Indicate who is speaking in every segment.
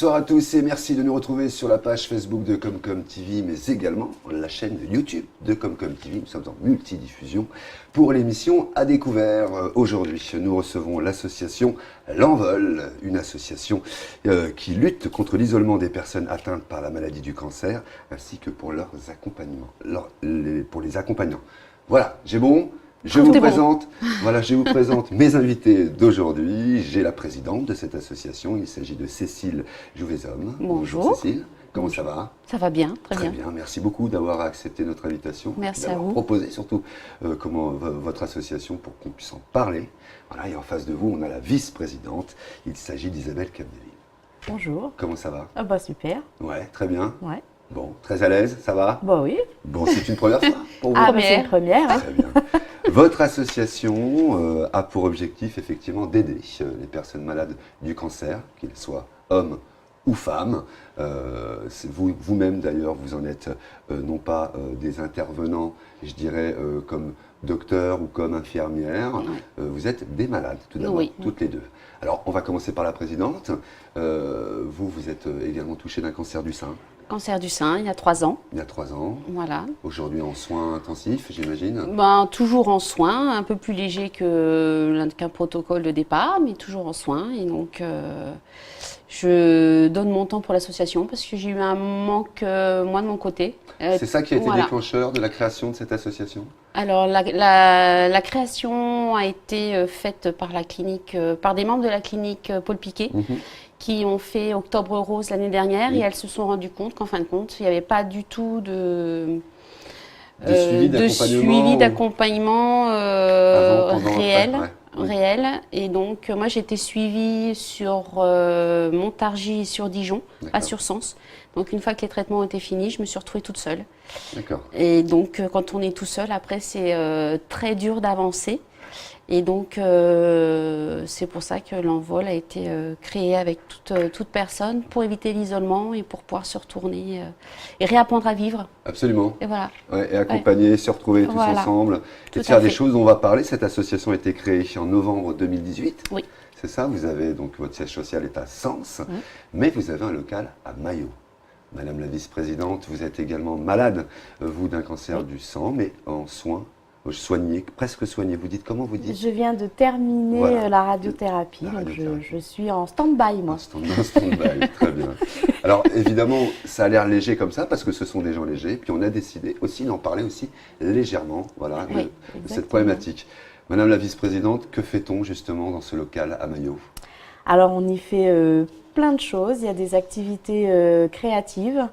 Speaker 1: Bonsoir à tous et merci de nous retrouver sur la page Facebook de Comcom TV, mais également la chaîne YouTube de Comcom TV. Nous sommes en multidiffusion pour l'émission À Découvert. Aujourd'hui, nous recevons l'association L'Envol, une association qui lutte contre l'isolement des personnes atteintes par la maladie du cancer, ainsi que pour leurs accompagnements, pour les accompagnants. Voilà, j'ai bon. Je vous présente mes invités d'aujourd'hui. J'ai la présidente de cette association, il s'agit de Cécile Jouvezhomme.
Speaker 2: Bonjour
Speaker 1: Cécile, comment ça va?
Speaker 2: Ça va bien,
Speaker 1: très bien. Merci beaucoup d'avoir accepté notre invitation.
Speaker 2: Merci à vous.
Speaker 1: Proposé surtout votre association pour qu'on puisse en parler. Voilà, et en face de vous, on a la vice-présidente, il s'agit d'Isabelle Capdeville.
Speaker 3: Bonjour.
Speaker 1: Comment ça va?
Speaker 3: Ah bah super.
Speaker 1: Ouais, très bien.
Speaker 3: Ouais.
Speaker 1: Bon, très à l'aise, ça va?
Speaker 3: Bah oui.
Speaker 1: Bon, c'est une première fois pour vous?
Speaker 3: Ah, mais c'est une première. Hein.
Speaker 1: Très bien. Votre association a pour objectif effectivement d'aider les personnes malades du cancer, qu'ils soient hommes ou femmes. Vous-même d'ailleurs, vous en êtes non pas des intervenants, je dirais comme docteur ou comme infirmière, vous êtes des malades tout d'abord, toutes les deux. Alors on va commencer par la présidente. Vous êtes également touchée d'un cancer du sein.
Speaker 2: Cancer du sein, il y a 3 ans.
Speaker 1: Il y a 3 ans.
Speaker 2: Voilà.
Speaker 1: Aujourd'hui en soins intensifs, j'imagine.
Speaker 2: Toujours en soins, un peu plus léger qu'un protocole de départ, mais toujours en soins. Et donc, je donne mon temps pour l'association parce que j'ai eu un manque, moi, de mon côté.
Speaker 1: C'est ça qui a été déclencheur de la création de cette association?
Speaker 2: Alors, la création a été faite par la clinique, par des membres de la clinique Paul Piquet. Qui ont fait Octobre Rose l'année dernière et elles se sont rendues compte qu'en fin de compte, il n'y avait pas du tout de suivi d'accompagnement réel. Et donc, moi, j'ai été suivie sur Montargis et sur Dijon, pas sur Sens. Donc, une fois que les traitements ont été finis, je me suis retrouvée toute seule.
Speaker 1: D'accord.
Speaker 2: Et donc, quand on est tout seul, après, c'est très dur d'avancer. Et donc, c'est pour ça que l'Envol a été créé avec toute personne pour éviter l'isolement et pour pouvoir se retourner et réapprendre à vivre.
Speaker 1: Absolument.
Speaker 2: Et voilà.
Speaker 1: Ouais, et accompagner, se retrouver tous ensemble et de faire des choses dont on va parler. Cette association a été créée en novembre 2018.
Speaker 2: Oui.
Speaker 1: C'est ça, vous avez donc votre siège social est à Sens, mais vous avez un local à Maillot. Madame la vice-présidente, vous êtes également malade, vous, d'un cancer du sang, mais en soins. Presque soigné. Vous dites comment vous dites?
Speaker 3: Je viens de terminer la radiothérapie, donc je suis en stand-by, moi.
Speaker 1: En stand-by, très bien. Alors évidemment, ça a l'air léger comme ça, parce que ce sont des gens légers, puis on a décidé aussi d'en parler aussi légèrement, de cette problématique. Madame la vice-présidente, que fait-on justement dans ce local à Maillot? Alors
Speaker 3: on y fait plein de choses, il y a des activités créatives.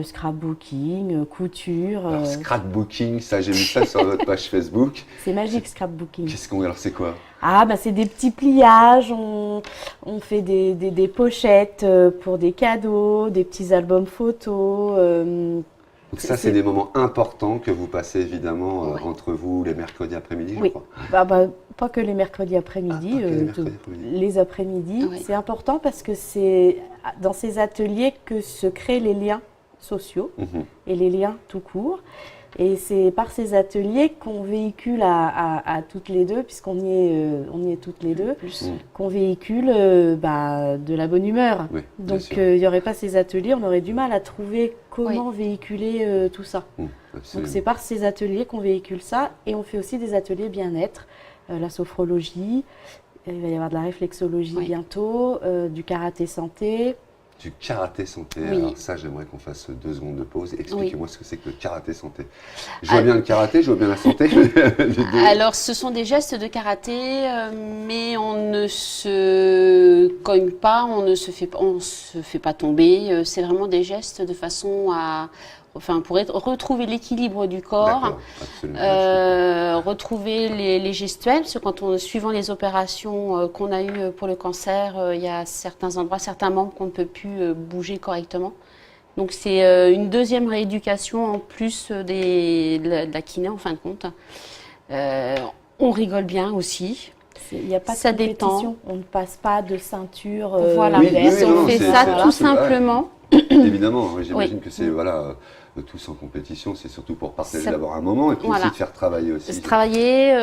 Speaker 3: Scrapbooking, couture.
Speaker 1: Alors, scrapbooking, ça j'ai vu ça sur votre page Facebook.
Speaker 3: C'est magique, scrapbooking.
Speaker 1: Alors c'est quoi?
Speaker 3: Ah bah c'est des petits pliages, on fait des pochettes pour des cadeaux, des petits albums photos.
Speaker 1: Donc ça c'est des moments importants que vous passez évidemment entre vous les mercredis après-midi, je crois.
Speaker 3: Pas que les mercredis après-midi, les après-midi. C'est important parce que c'est dans ces ateliers que se créent les liens sociaux et les liens tout court. Et c'est par ces ateliers qu'on véhicule à toutes les deux, puisqu'on y est toutes les deux, qu'on véhicule de la bonne humeur. Oui, donc il n'y aurait pas ces ateliers, on aurait du mal à trouver comment véhiculer tout ça. Donc c'est par ces ateliers qu'on véhicule ça, et on fait aussi des ateliers bien-être, la sophrologie, il va y avoir de la réflexologie bientôt, du karaté santé.
Speaker 1: Du karaté santé, alors ça j'aimerais qu'on fasse 2 secondes de pause. Expliquez-moi ce que c'est que le karaté santé. Je vois bien le karaté, je vois bien la santé.
Speaker 2: Alors ce sont des gestes de karaté, mais on ne se cogne pas, on ne se fait pas tomber. C'est vraiment des gestes de façon à... pour retrouver l'équilibre du corps, retrouver les gestuels, parce que suivant les opérations qu'on a eues pour le cancer, il y a certains endroits, certains membres qu'on ne peut plus bouger correctement. Donc c'est une deuxième rééducation en plus de la kiné en fin de compte. On rigole bien aussi.
Speaker 3: Il n'y a pas de compétition, on ne passe pas de ceinture.
Speaker 2: On fait ça tout simplement.
Speaker 1: Évidemment, j'imagine que c'est tous en compétition, c'est surtout pour partager d'abord un moment et puis aussi de faire travailler aussi.
Speaker 2: Travailler,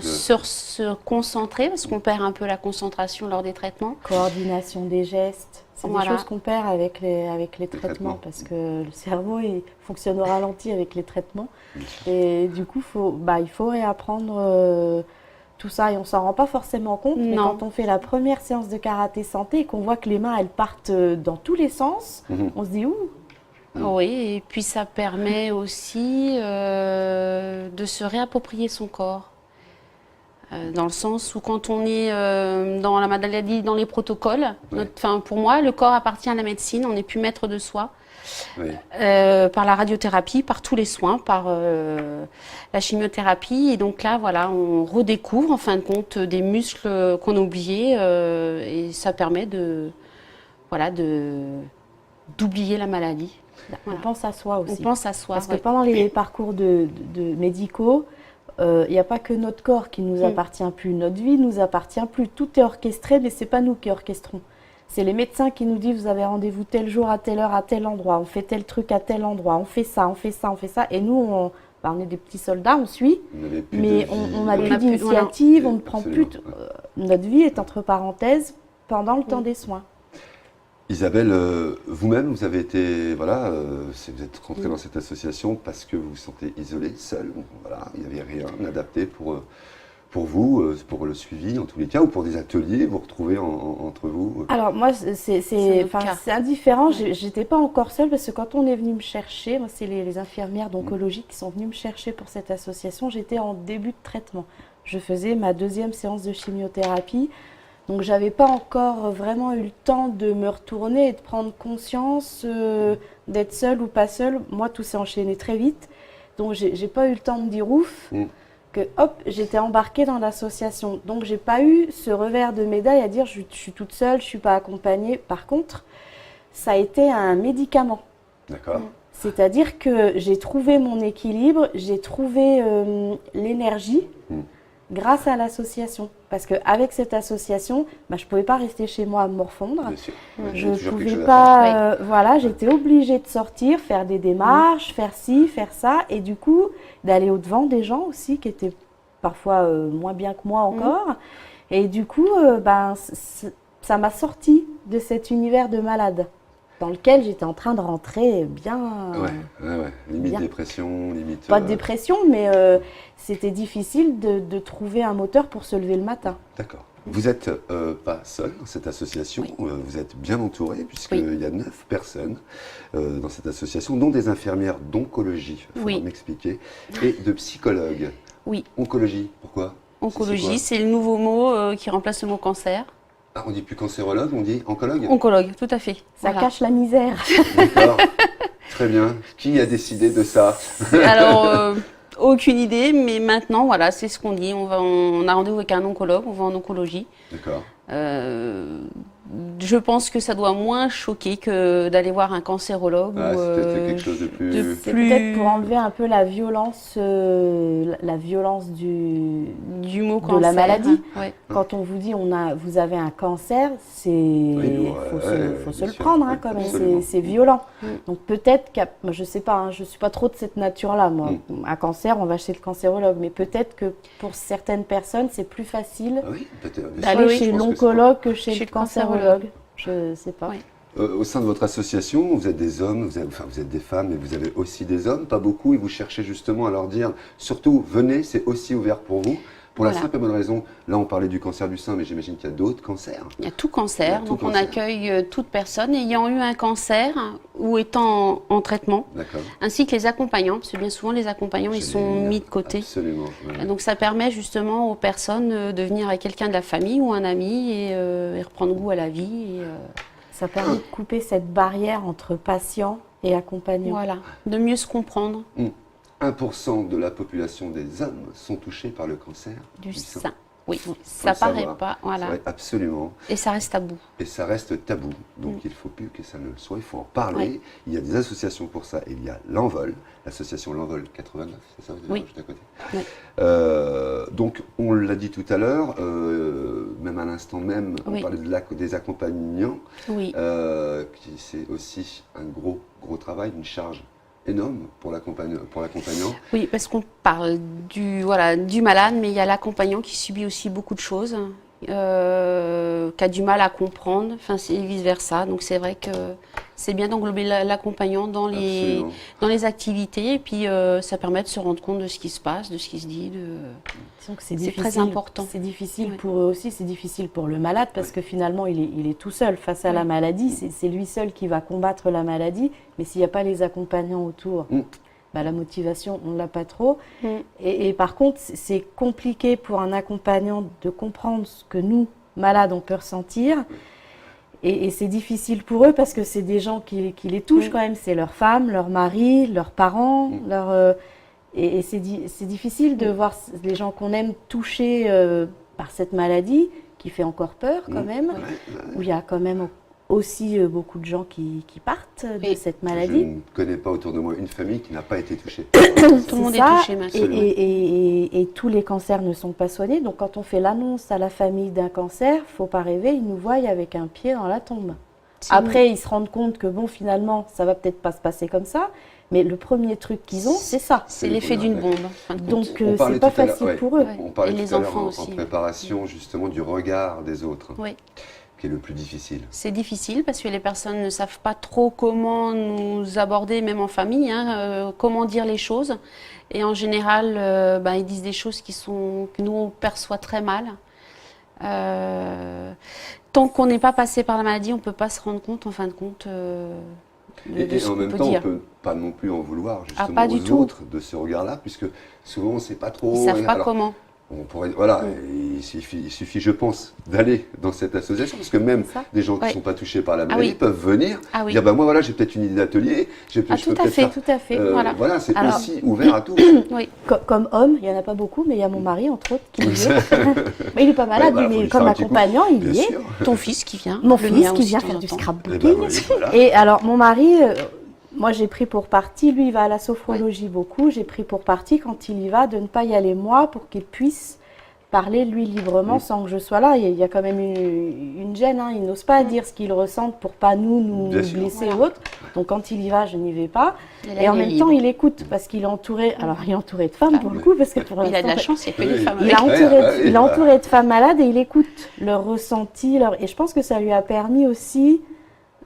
Speaker 2: se concentrer, parce qu'on perd un peu la concentration lors des traitements.
Speaker 3: Coordination des gestes, c'est des choses qu'on perd avec les traitements, parce que le cerveau il fonctionne au ralenti avec les traitements. Et du coup, il faut réapprendre tout ça et on s'en rend pas forcément compte. Mais quand on fait la première séance de karaté santé et qu'on voit que les mains elles partent dans tous les sens, on se dit ouh.
Speaker 2: Oui, et puis ça permet aussi de se réapproprier son corps. Dans le sens où quand on est dans la maladie, dans les protocoles, pour moi, le corps appartient à la médecine, on n'est plus maître de soi. Par la radiothérapie, par tous les soins, par la chimiothérapie. Et donc là, voilà, on redécouvre en fin de compte des muscles qu'on a oubliés et ça permet d'oublier la maladie.
Speaker 3: On pense à soi aussi.
Speaker 2: On pense à soi.
Speaker 3: Parce que pendant les parcours de médicaux, il n'y a pas que notre corps qui nous appartient plus, notre vie nous appartient plus. Tout est orchestré, mais ce n'est pas nous qui orchestrons. C'est les médecins qui nous disent vous avez rendez-vous tel jour, à telle heure, à tel endroit, on fait tel truc à tel endroit, on fait ça, on fait ça, on fait ça. Et nous, on est des petits soldats, on suit, mais on n'a plus d'initiative, on ne prend plus. Notre vie est entre parenthèses pendant le temps des soins.
Speaker 1: Isabelle, vous-même, vous avez été, vous êtes rentrée dans cette association parce que vous vous sentez isolée, seule. Voilà, il n'y avait rien adapté pour vous, pour le suivi en tous les cas, ou pour des ateliers, vous retrouvez entre vous.
Speaker 3: Alors moi, c'est indifférent. J'étais pas encore seule parce que quand on est venu me chercher, moi c'est les infirmières d'oncologie qui sont venues me chercher pour cette association. J'étais en début de traitement. Je faisais ma 2e séance de chimiothérapie. Donc, je n'avais pas encore vraiment eu le temps de me retourner et de prendre conscience d'être seule ou pas seule. Moi, tout s'est enchaîné très vite. Donc, je n'ai pas eu le temps de dire ouf, que hop, j'étais embarquée dans l'association. Donc, je n'ai pas eu ce revers de médaille à dire je suis toute seule, je ne suis pas accompagnée. Par contre, ça a été un médicament.
Speaker 1: D'accord.
Speaker 3: C'est-à-dire que j'ai trouvé mon équilibre, j'ai trouvé l'énergie. Grâce à l'association. Parce qu'avec cette association, je ne pouvais pas rester chez moi à me morfondre. Je ne pouvais pas... j'étais obligée de sortir, faire des démarches, faire ci, faire ça. Et du coup, d'aller au-devant des gens aussi, qui étaient parfois moins bien que moi encore. Et du coup, ça m'a sorti de cet univers de malade dans lequel j'étais en train de rentrer bien...
Speaker 1: Limite
Speaker 3: bien.
Speaker 1: Dépression, limite...
Speaker 3: Pas de dépression, mais c'était difficile de trouver un moteur pour se lever le matin.
Speaker 1: D'accord. Vous n'êtes pas seul dans cette association, vous êtes bien entouré puisqu'il y a 9 personnes dans cette association, dont des infirmières d'oncologie, il faudra m'expliquer, et de psychologues.
Speaker 2: Oui.
Speaker 1: Oncologie, pourquoi?
Speaker 2: Oncologie, c'est le nouveau mot qui remplace le mot cancer.
Speaker 1: Ah, on dit plus cancérologue, on dit oncologue?
Speaker 2: Oncologue, tout à fait.
Speaker 3: Ça cache la misère.
Speaker 1: D'accord, très bien. Qui a décidé de ça?
Speaker 2: Alors, aucune idée, mais maintenant, c'est ce qu'on dit. On a rendez-vous avec un oncologue, on va en oncologie.
Speaker 1: D'accord.
Speaker 2: Je pense que ça doit moins choquer que d'aller voir un cancérologue.
Speaker 1: C'est peut-être quelque chose de plus...
Speaker 3: C'est peut-être pour enlever un peu la violence
Speaker 2: du mot cancer.
Speaker 3: De la maladie.
Speaker 2: Ouais.
Speaker 3: Quand on vous dit vous avez un cancer, faut se le prendre quand même. C'est violent. Donc peut-être je sais pas, je suis pas trop de cette nature-là. Moi, un cancer, on va chez le cancérologue, mais peut-être que pour certaines personnes, c'est plus facile d'aller chez l'oncologue que chez le cancérologue. Je ne sais pas.
Speaker 2: Oui.
Speaker 1: Au sein de votre association, vous êtes des hommes, vous êtes des femmes, mais vous avez aussi des hommes, pas beaucoup, et vous cherchez justement à leur dire, surtout, venez, c'est aussi ouvert pour vous. Pour la simple et bonne raison, là on parlait du cancer du sein, mais j'imagine qu'il y a d'autres cancers.
Speaker 2: Il y a tout cancer, donc on accueille toute personne ayant eu un cancer ou étant en traitement, ainsi que les accompagnants, parce que bien souvent les accompagnants ils sont mis de côté.
Speaker 1: Absolument. Ouais.
Speaker 2: Donc ça permet justement aux personnes de venir avec quelqu'un de la famille ou un ami et reprendre goût à la vie.
Speaker 3: Ça permet de couper cette barrière entre patient et accompagnant.
Speaker 2: Voilà, de mieux se comprendre.
Speaker 1: 1% de la population des hommes sont touchés par le cancer
Speaker 2: du sein. Oui, ça paraît pas. Voilà.
Speaker 1: Ouais, absolument.
Speaker 2: Et ça reste tabou.
Speaker 1: Et ça reste tabou. Donc il ne faut plus que ça ne le soit. Il faut en parler. Oui. Il y a des associations pour ça. Il y a l'Envol, l'association L'Envol 89, c'est ça? Vous êtes juste à côté. Oui. Donc on l'a dit tout à l'heure, même à l'instant même, on parlait des accompagnants. Oui. C'est aussi un gros travail, une charge énorme pour l'accompagnant.
Speaker 2: Oui, parce qu'on parle du malade, mais il y a l'accompagnant qui subit aussi beaucoup de choses, qui a du mal à comprendre, et vice-versa. Donc c'est vrai que c'est bien d'englober l'accompagnant dans les activités, et puis ça permet de se rendre compte de ce qui se passe, de ce qui se dit. C'est très important.
Speaker 3: C'est difficile pour eux aussi, c'est difficile pour le malade, parce que finalement il est tout seul face à la maladie. C'est lui seul qui va combattre la maladie, mais s'il n'y a pas les accompagnants autour, la motivation, on ne l'a pas trop. Et par contre, c'est compliqué pour un accompagnant de comprendre ce que nous, malades, on peut ressentir. Et c'est difficile pour eux parce que c'est des gens qui les touchent quand même. C'est leurs femmes, leurs maris, leurs parents. Et c'est difficile de voir les gens qu'on aime touchés par cette maladie qui fait encore peur quand même. Où il y a quand même aussi beaucoup de gens qui partent de cette maladie.
Speaker 1: Je ne connais pas autour de moi une famille qui n'a pas été touchée.
Speaker 2: Tout le monde est touché maintenant.
Speaker 3: Et tous les cancers ne sont pas soignés. Donc quand on fait l'annonce à la famille d'un cancer, il ne faut pas rêver, ils nous voient avec un pied dans la tombe. Après, ils se rendent compte que finalement, ça ne va peut-être pas se passer comme ça. Mais le premier truc qu'ils ont, c'est ça.
Speaker 2: C'est l'effet d'une bombe.
Speaker 3: Donc c'est pas facile pour eux.
Speaker 1: On parlait
Speaker 2: et
Speaker 1: tout
Speaker 2: les
Speaker 1: à l'heure
Speaker 2: enfants
Speaker 1: en
Speaker 2: aussi.
Speaker 1: préparation justement du regard des autres. Qui est le plus difficile.
Speaker 2: C'est difficile parce que les personnes ne savent pas trop comment nous aborder, même en famille, comment dire les choses. Et en général, ils disent des choses que nous, on perçoit très mal. Tant qu'on n'est pas passé par la maladie, on ne peut pas se rendre compte, en fin de compte,
Speaker 1: et en même temps, on ne peut pas non plus en vouloir justement aux autres de ce regard-là, puisque souvent, on ne sait pas trop.
Speaker 2: Ils ne savent pas comment.
Speaker 1: On pourrait, il suffit, je pense, d'aller dans cette association, parce que même des gens qui ne sont pas touchés par la maladie peuvent venir dire moi voilà, j'ai peut-être une idée d'atelier,
Speaker 2: tout à fait.
Speaker 1: Voilà, c'est aussi ouvert à tous.
Speaker 3: Comme homme, il n'y en a pas beaucoup, mais il y a mon mari, entre autres, qui vient. Mais il n'est pas malade, mais comme accompagnant, il y est.
Speaker 2: Ton fils qui vient.
Speaker 3: Mon fils qui vient faire du scrapbooking. Et alors, mon mari... moi, j'ai pris pour parti, lui, il va à la sophrologie beaucoup, j'ai pris pour parti, quand il y va, de ne pas y aller moi, pour qu'il puisse parler, lui, librement, sans que je sois là. Il y a quand même une gêne, il n'ose pas dire ce qu'il ressent pour pas nous blesser ou autre. Donc, quand il y va, je n'y vais pas. Et en même temps, il écoute, parce qu'il est entouré, alors il est entouré de femmes, pour le coup, parce que pour
Speaker 2: il a de la chance, il n'y a que des femmes.
Speaker 3: Il est entouré de femmes malades et il écoute leur ressenti, et je pense que ça lui a permis aussi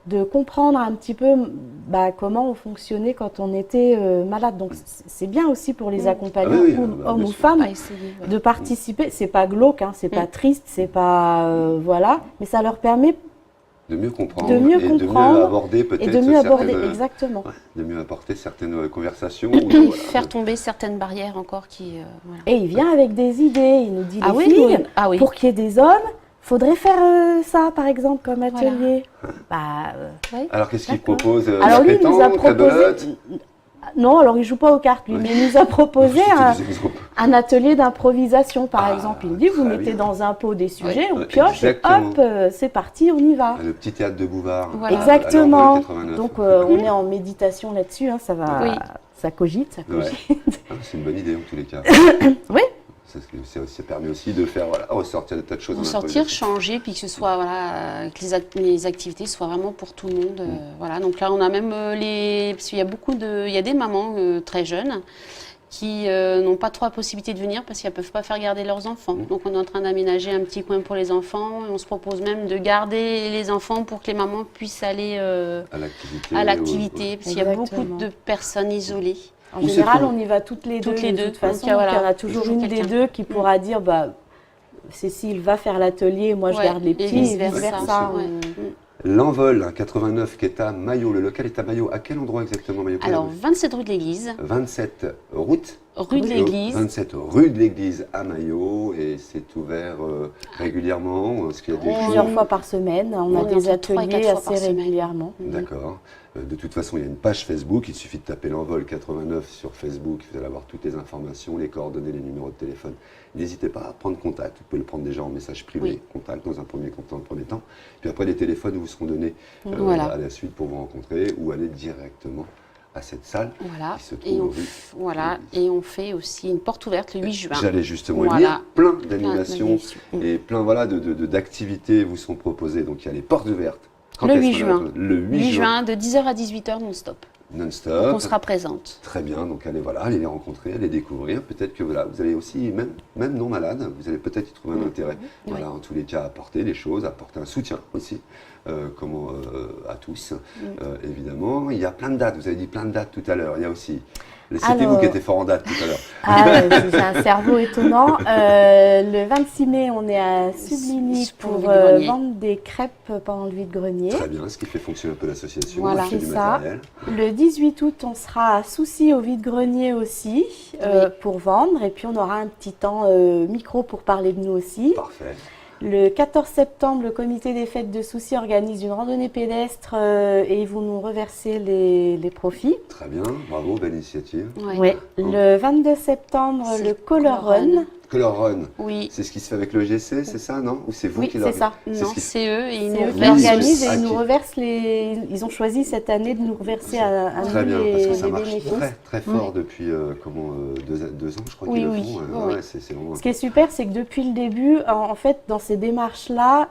Speaker 3: de comprendre un petit peu comment on fonctionnait quand on était malade. Donc c'est bien aussi pour les accompagnants, hommes ou femmes, de participer. C'est pas glauque, c'est pas triste, c'est pas mais ça leur permet
Speaker 1: de mieux comprendre,
Speaker 3: de mieux
Speaker 1: aborder peut-être
Speaker 3: exactement.
Speaker 1: De mieux apporter certaines conversations.
Speaker 2: Faire tomber certaines barrières encore qui.
Speaker 3: Et il vient avec des idées, il nous dit les filles, pour qu'il y ait des hommes. Faudrait faire ça, par exemple, comme atelier.
Speaker 1: Alors, qu'est-ce qu'il propose?
Speaker 3: Alors, lui, il nous a proposé... Non, alors il ne joue pas aux cartes, lui, mais il nous a proposé un atelier d'improvisation, par exemple. Il dit, vous mettez dans un pot des sujets, on pioche, et hop, c'est parti, on y va.
Speaker 1: Le petit théâtre de Bouvard.
Speaker 3: Exactement. Donc, on est en méditation là-dessus, ça va... Ça cogite,
Speaker 1: c'est une bonne idée, en tous les cas.
Speaker 3: Oui.
Speaker 1: Ça permet aussi de faire ressortir des tas de choses.
Speaker 2: Ressortir, changer, puis que ce soit que les activités soient vraiment pour tout le monde. Donc là, on a même parce qu'il y a il y a des mamans très jeunes qui n'ont pas trop la possibilité de venir parce qu'elles ne peuvent pas faire garder leurs enfants. Donc on est en train d'aménager un petit coin pour les enfants. Et on se propose même de garder les enfants pour que les mamans puissent aller à l'activité. Parce qu'il y a beaucoup de personnes isolées.
Speaker 3: En général, on y va toutes les deux. De toute façon, il y en a toujours une des deux qui pourra dire Cécile va faire l'atelier, moi je garde les petits, et vice-versa.
Speaker 1: L'Envol 89 qui est à Maillot. Le local est à Maillot. À quel endroit exactement, Maillot?
Speaker 2: Alors, 27 rue de l'Église.
Speaker 1: 27 route
Speaker 2: rue de l'Église.
Speaker 1: 27 rue de l'Église à Maillot. Et c'est ouvert régulièrement? Est-ce qu'il y a des
Speaker 3: plusieurs fois par semaine. On a des ateliers assez régulièrement.
Speaker 1: D'accord. De toute façon, il y a une page Facebook. Il suffit de taper l'Envol 89 sur Facebook. Vous allez avoir toutes les informations, les coordonnées, les numéros de téléphone. N'hésitez pas à prendre contact. Vous pouvez le prendre déjà en message privé, contact dans un premier temps. Puis après, les téléphones vous seront donnés à la suite pour vous rencontrer ou aller directement à cette salle qui se trouve
Speaker 2: et on fait aussi une porte ouverte le 8 juin.
Speaker 1: J'allais justement dire, plein d'animations et plein d'activités vous sont proposées. Donc il y a les portes ouvertes.
Speaker 2: Le 8 juin. Le 8 juin, de 10h à 18h non-stop.
Speaker 1: Non-stop.
Speaker 2: Donc on sera présente.
Speaker 1: Très bien, donc allez les rencontrer, allez découvrir. Peut-être que voilà, vous allez aussi, même non malade, vous allez peut-être y trouver un intérêt. Voilà, en tous les cas, apporter des choses, apporter un soutien aussi, à tous, évidemment. Il y a plein de dates, vous avez dit plein de dates tout à l'heure. Il y a aussi, c'était vous qui étiez fort en date tout à l'heure.
Speaker 3: J'ai un cerveau étonnant. Le 26 mai, on est à Subligny pour vendre des crêpes pendant le vide-grenier.
Speaker 1: Très bien, ce qui fait fonctionner un peu l'association.
Speaker 3: Voilà, c'est ça. Le 18 août, on sera à Soucy au vide-grenier aussi pour vendre. Et puis, on aura un petit temps micro pour parler de nous aussi.
Speaker 1: Parfait.
Speaker 3: Le 14 septembre, le comité des fêtes de Soucy organise une randonnée pédestre et ils vont nous reverser les profits.
Speaker 1: Très bien, bravo, belle initiative.
Speaker 3: Ouais. Le 22 septembre, le Color Run.
Speaker 1: Color Run,
Speaker 2: oui.
Speaker 1: C'est ce qui se fait avec le GC, c'est ça, non? Ou c'est vous qui
Speaker 3: c'est ça.
Speaker 2: Non, c'est eux et ils
Speaker 3: nous organisent et ils nous reversent Ils ont choisi cette année de nous reverser à
Speaker 1: très bien, parce que ça marche
Speaker 3: bénéfices.
Speaker 1: très fort depuis 2 ans, je crois qu'ils le font. C'est vraiment...
Speaker 3: Ce qui est super, c'est que depuis le début, en fait, dans ces démarches-là,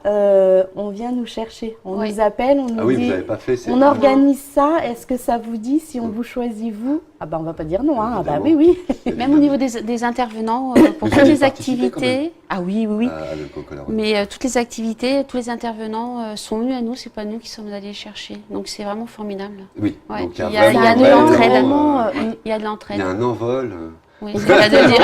Speaker 3: on vient nous chercher. On nous appelle, on nous dit,
Speaker 1: vous n'avez pas fait,
Speaker 3: on organise ça, est-ce que ça vous dit si on vous choisit vous? Ah ben on va pas dire non, hein. Ah bah oui.
Speaker 2: Même au niveau des intervenants, pour toutes les activités. Ah oui. Mais toutes les activités, tous les intervenants sont venus à nous, c'est pas nous qui sommes allés chercher. Donc c'est vraiment formidable.
Speaker 1: Oui.
Speaker 2: Ouais.
Speaker 1: Donc,
Speaker 2: il y a de l'entraide. Il y a de l'entraide.
Speaker 1: Il y a un envol.
Speaker 2: Oui, c'est pas de dire.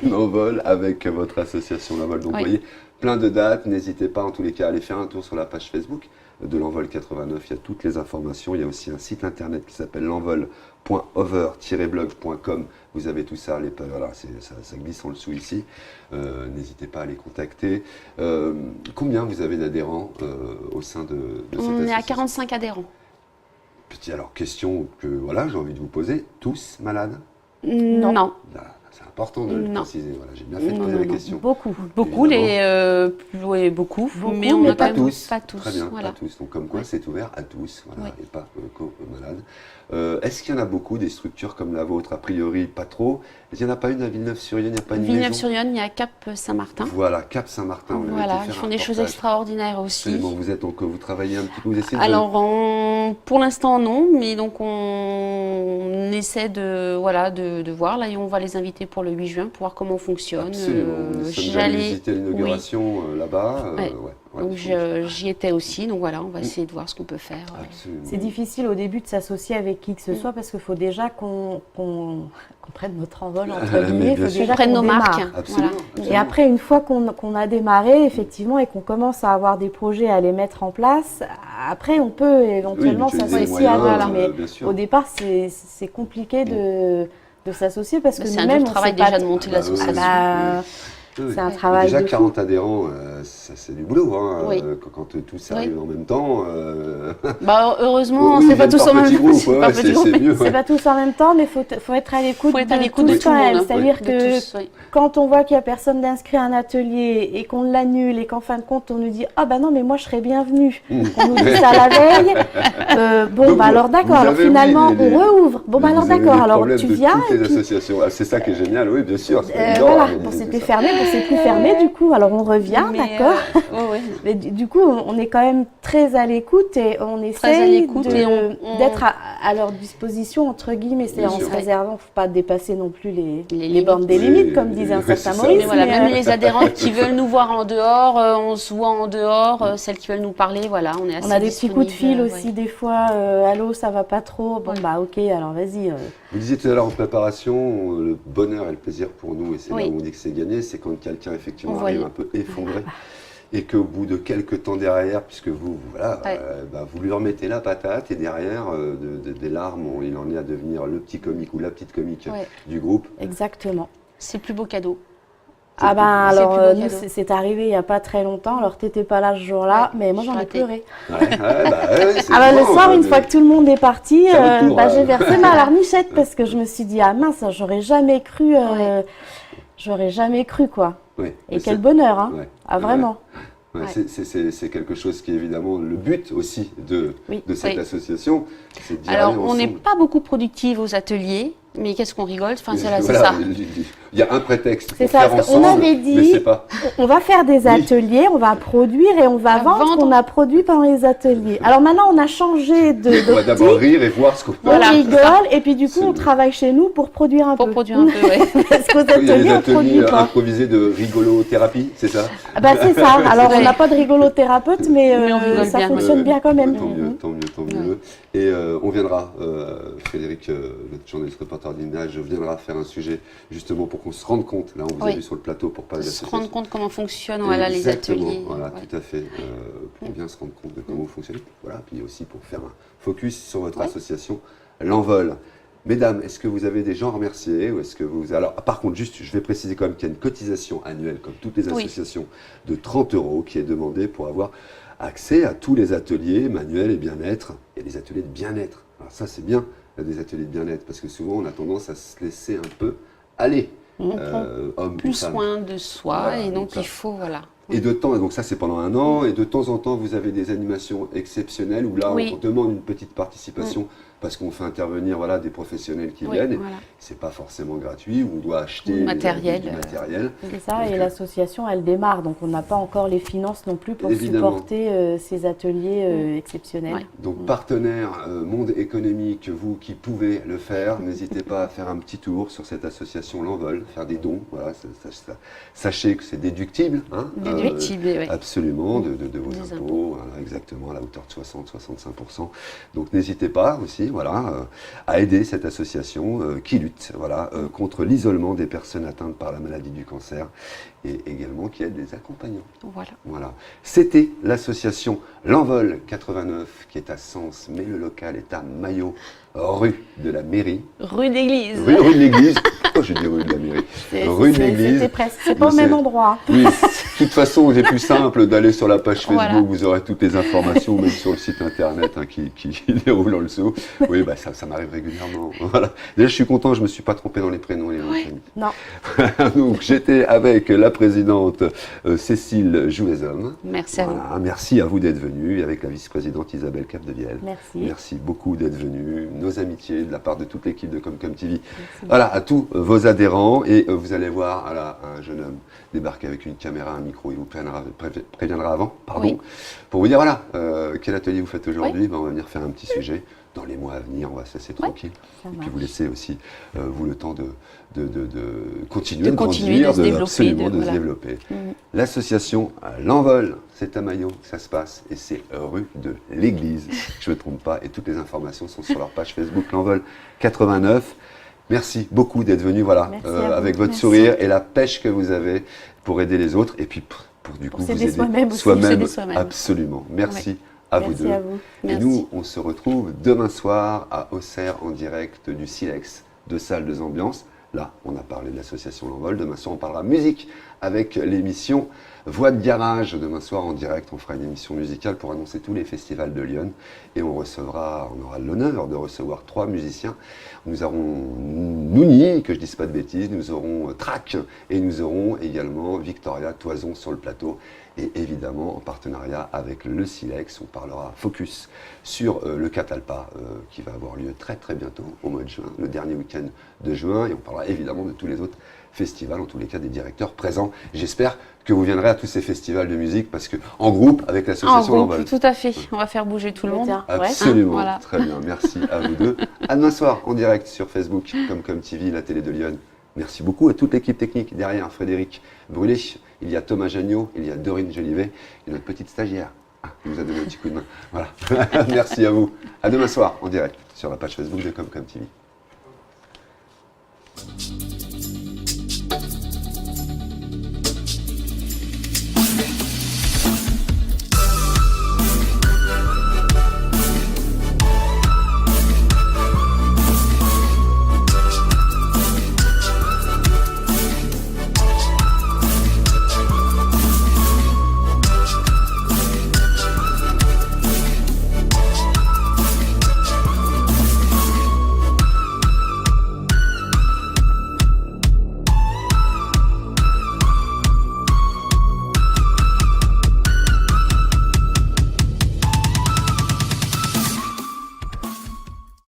Speaker 1: Un envol avec votre association L'Envol. Donc vous voyez, plein de dates. N'hésitez pas en tous les cas à aller faire un tour sur la page Facebook de l'Envol 89. Il y a toutes les informations. Il y a aussi un site internet qui s'appelle l'envol.over-blog.com. Vous avez tout ça. Voilà, ça glisse en dessous ici. N'hésitez pas à les contacter. Combien vous avez d'adhérents au sein de cette association?
Speaker 2: On est à 45 adhérents.
Speaker 1: Alors, question que j'ai envie de vous poser. Tous malades?
Speaker 2: Non.
Speaker 1: C'est important de le préciser. Voilà, j'ai bien fait de poser la question.
Speaker 3: Beaucoup,
Speaker 2: mais on n'a
Speaker 1: pas tous.
Speaker 2: Pas tous.
Speaker 1: Très bien,
Speaker 2: voilà.
Speaker 1: pas tous. Donc comme quoi, c'est ouvert à tous, et pas qu'aux malades. Est-ce qu'il y en a beaucoup des structures comme la vôtre? A priori, pas trop. Il n'y en a pas une à Villeneuve-sur-Yonne? Il n'y a pas une
Speaker 2: Villeneuve-sur-Yonne, il y a Cap Saint-Martin.
Speaker 1: Voilà, Cap Saint-Martin.
Speaker 2: Voilà, ils font des choses extraordinaires aussi.
Speaker 1: Absolument. Vous travaillez un petit peu, vous essayez
Speaker 2: Alors, pour l'instant, non, mais donc on essaie de voir. Là, on va les inviter pour le 8 juin pour voir comment on fonctionne.
Speaker 1: Absolument. J'allais visiter l'inauguration là-bas.
Speaker 2: Donc j'y étais aussi, donc voilà, on va essayer de voir ce qu'on peut faire.
Speaker 3: C'est difficile au début de s'associer avec qui que ce soit parce qu'il faut déjà qu'on prenne notre envol, entre guillemets, il faut déjà
Speaker 2: qu'on prenne nos marques.
Speaker 3: Absolument. Et après, une fois qu'on a démarré, effectivement, et qu'on commence à avoir des projets à les mettre en place, après on peut éventuellement s'associer à mais au départ, c'est compliqué de s'associer parce que
Speaker 2: nous-mêmes, on travaille déjà de monter l'association.
Speaker 3: C'est un travail.
Speaker 1: Déjà 40 adhérents, c'est du boulot. Quand tous arrivent en même temps.
Speaker 2: Heureusement, c'est pas tous en même temps.
Speaker 3: C'est pas tous en même temps, mais faut être à l'écoute de tout le monde. C'est-à-dire que quand on voit qu'il n'y a personne d'inscrit à un atelier et qu'on l'annule et qu'en fin de compte on nous dit non mais moi je serais bienvenue. On nous dit ça la veille. Alors d'accord. Alors finalement on rouvre. Alors d'accord. Alors tu viens.
Speaker 1: Toutes les associations. C'est ça qui est génial. Oui, bien sûr.
Speaker 3: Voilà. C'était fermé. C'est plus fermé du coup, alors on revient, d'accord. Mais du coup, on est quand même très à l'écoute et on essaye d'être à leur disposition, entre guillemets, c'est en se réservant, il ne faut pas dépasser non plus les bornes des limites, comme disait un certain Maurice.
Speaker 2: Même les adhérents qui veulent nous voir en dehors, on se voit en dehors, celles qui veulent nous parler, voilà, on est assez
Speaker 3: on a des petits coups de fil aussi des fois, allô, ça va pas trop, ok, alors vas-y.
Speaker 1: Vous disiez tout à l'heure en préparation, le bonheur et le plaisir pour nous, et c'est là où on dit que c'est gagné, c'est quand quelqu'un effectivement arrive un peu effondré et qu'au bout de quelques temps derrière, puisque vous lui remettez la patate et derrière, des larmes, il en est à devenir le petit comique ou la petite comique du groupe.
Speaker 3: Exactement.
Speaker 2: C'est le plus beau cadeau.
Speaker 3: Nous, c'est arrivé il n'y a pas très longtemps, alors t'étais pas là ce jour-là, mais moi j'en ai pleuré. Le soir, une fois que tout le monde est parti, j'ai versé ma larmichette parce que je me suis dit, mince, j'aurais jamais cru quoi. Et quel bonheur, hein. Vraiment.
Speaker 1: C'est quelque chose qui est évidemment le but aussi de cette association.
Speaker 2: Alors, on n'est pas beaucoup productive aux ateliers. Mais qu'est-ce qu'on rigole? Enfin, c'est
Speaker 1: Voilà,
Speaker 2: ça.
Speaker 1: Il y a un prétexte
Speaker 3: C'est
Speaker 1: pour
Speaker 3: ça,
Speaker 1: faire
Speaker 3: parce qu'on
Speaker 1: ensemble,
Speaker 3: avait
Speaker 1: mais
Speaker 3: dit,
Speaker 1: c'est pas...
Speaker 3: on va faire des ateliers, on va produire et on va vendre ce qu'on a produit pendant les ateliers. Alors maintenant, on a changé
Speaker 1: On va d'abord
Speaker 3: d'optique.
Speaker 1: rire et voir ce qu'on peut.
Speaker 3: On rigole et puis du coup,
Speaker 1: C'est
Speaker 3: on
Speaker 1: vrai.
Speaker 3: travaille chez nous pour produire un peu.
Speaker 2: Pour produire un peu, oui.
Speaker 3: Parce qu'aux
Speaker 1: Il y a des
Speaker 3: ateliers, on ne produit
Speaker 1: ateliers
Speaker 3: pas.
Speaker 1: improvisés de rigolothérapie, c'est ça?
Speaker 3: Ah bah, c'est ça. Alors, on n'a pas de rigolothérapeute, mais
Speaker 2: on rigole
Speaker 3: ça
Speaker 2: bien.
Speaker 3: fonctionne bien quand même.
Speaker 1: Tant mieux, tant mieux, tant mieux. Et on viendra, Frédéric, notre journaliste reporter d'image, viendra faire un sujet justement pour qu'on se rende compte, là on vous a vu sur le plateau pour pas
Speaker 2: se rendre compte comment fonctionnent voilà, les ateliers.
Speaker 1: Voilà, tout à fait, pour bien se rendre compte de comment vous fonctionnez. Voilà, puis aussi pour faire un focus sur votre association L'Envol. Mesdames, est-ce que vous avez des gens à remercier ou est-ce que vous... Alors, par contre, juste, je vais préciser quand même qu'il y a une cotisation annuelle, comme toutes les associations, de 30 € qui est demandée pour avoir accès à tous les ateliers manuels et bien-être. Il y a des ateliers de bien-être. Alors ça, c'est bien, des ateliers de bien-être, parce que souvent, on a tendance à se laisser un peu aller. Hommes
Speaker 2: Plus
Speaker 1: ou femmes.
Speaker 2: soin de soi,
Speaker 1: Voilà,
Speaker 2: et donc
Speaker 1: ça.
Speaker 2: il faut, voilà.
Speaker 1: Et de temps, donc ça c'est pendant un an, et de temps en temps vous avez des animations exceptionnelles où là on demande une petite participation parce qu'on fait intervenir voilà, des professionnels qui viennent.
Speaker 2: Voilà.
Speaker 1: C'est pas forcément gratuit, où on doit acheter
Speaker 2: du matériel.
Speaker 1: du matériel.
Speaker 3: C'est ça,
Speaker 1: Donc,
Speaker 3: et l'association, elle démarre, donc on n'a pas encore les finances non plus pour
Speaker 1: Évidemment.
Speaker 3: supporter ces ateliers exceptionnels.
Speaker 2: Ouais.
Speaker 1: Donc partenaire monde économique, vous qui pouvez le faire, n'hésitez pas à faire un petit tour sur cette association L'Envol, faire des dons. Voilà, sachez que c'est déductible. Hein,
Speaker 2: déductible, oui.
Speaker 1: Absolument, de vos
Speaker 2: Des
Speaker 1: impôts, voilà, exactement, à la hauteur de 60-65%. Donc n'hésitez pas aussi voilà, à aider cette association qui lutte voilà, contre l'isolement des personnes atteintes par la maladie du cancer et également qui aide les accompagnants. Voilà. C'était l'association L'Envol 89 qui est à Sens, mais le local est à Maillot, rue de la mairie.
Speaker 2: Rue de l'église.
Speaker 1: Rue de l'église. Pourquoi j'ai dit rue de la mairie? Rue de l'église.
Speaker 3: C'est presque, c'est pas au même endroit.
Speaker 1: Oui, de toute façon, c'est plus simple d'aller sur la page Facebook, vous aurez toutes les informations, même sur le site internet hein, qui déroule en dessous. Oui, bah, ça m'arrive régulièrement. Voilà. Déjà, je suis content, je ne me suis pas trompé dans les prénoms et les noms de famille.
Speaker 3: Non.
Speaker 1: Donc, j'étais avec la présidente Cécile Jouezhomme.
Speaker 2: Merci à vous.
Speaker 1: Merci à vous d'être venus, et avec la vice-présidente Isabelle Capdevielle.
Speaker 3: Merci.
Speaker 1: Merci beaucoup d'être venus. Nos amitiés de la part de toute l'équipe de Comcom TV. Voilà, à tous vos adhérents. Et vous allez voir voilà, un jeune homme débarquer avec une caméra, un micro. Il vous préviendra avant, pour vous dire voilà, quel atelier vous faites aujourd'hui. Ben, on va venir faire un petit sujet. Dans les mois à venir, on va se laisser tranquille. Et puis vous laissez aussi vous le temps de continuer de grandir,
Speaker 2: de se développer,
Speaker 1: se développer. L'association L'Envol, c'est à Maillot que ça se passe et c'est rue de l'église, je ne me trompe pas, et toutes les informations sont sur leur page Facebook L'Envol 89. Merci beaucoup d'être venu voilà, avec votre sourire et la pêche que vous avez pour aider les autres et puis pour du coup vous aider soi-même. Absolument. Merci. À vous deux.
Speaker 3: À vous.
Speaker 1: Et nous, on se retrouve demain soir à Auxerre en direct du Silex de Salle de Ambiance. Là, on a parlé de l'association L'Envol. Demain soir, on parlera musique avec l'émission Voix de Garage. Demain soir, en direct, on fera une émission musicale pour annoncer tous les festivals de Lyon. Et on aura l'honneur de recevoir 3 musiciens. Nous aurons Nouni, que je ne dise pas de bêtises, nous aurons Trac et nous aurons également Victoria Toison sur le plateau. Et évidemment, en partenariat avec le Silex, on parlera focus sur le Catalpa qui va avoir lieu très très bientôt, au mois de juin, le dernier week-end de juin. Et on parlera évidemment de tous les autres festivals, en tous les cas des directeurs présents. J'espère que vous viendrez à tous ces festivals de musique parce que en groupe avec l'association L'Envol.
Speaker 2: Tout à fait, on va faire bouger tout le monde.
Speaker 1: Absolument, voilà. Très bien, merci à vous deux. À demain soir en direct sur Facebook, Comcom TV, la télé de Lyon. Merci beaucoup à toute l'équipe technique derrière, Frédéric Brûlé, il y a Thomas Jagnot, il y a Dorine Jolivet et notre petite stagiaire qui nous a donné un petit coup de main. Voilà, merci à vous. À demain soir en direct sur la page Facebook de Comcom TV.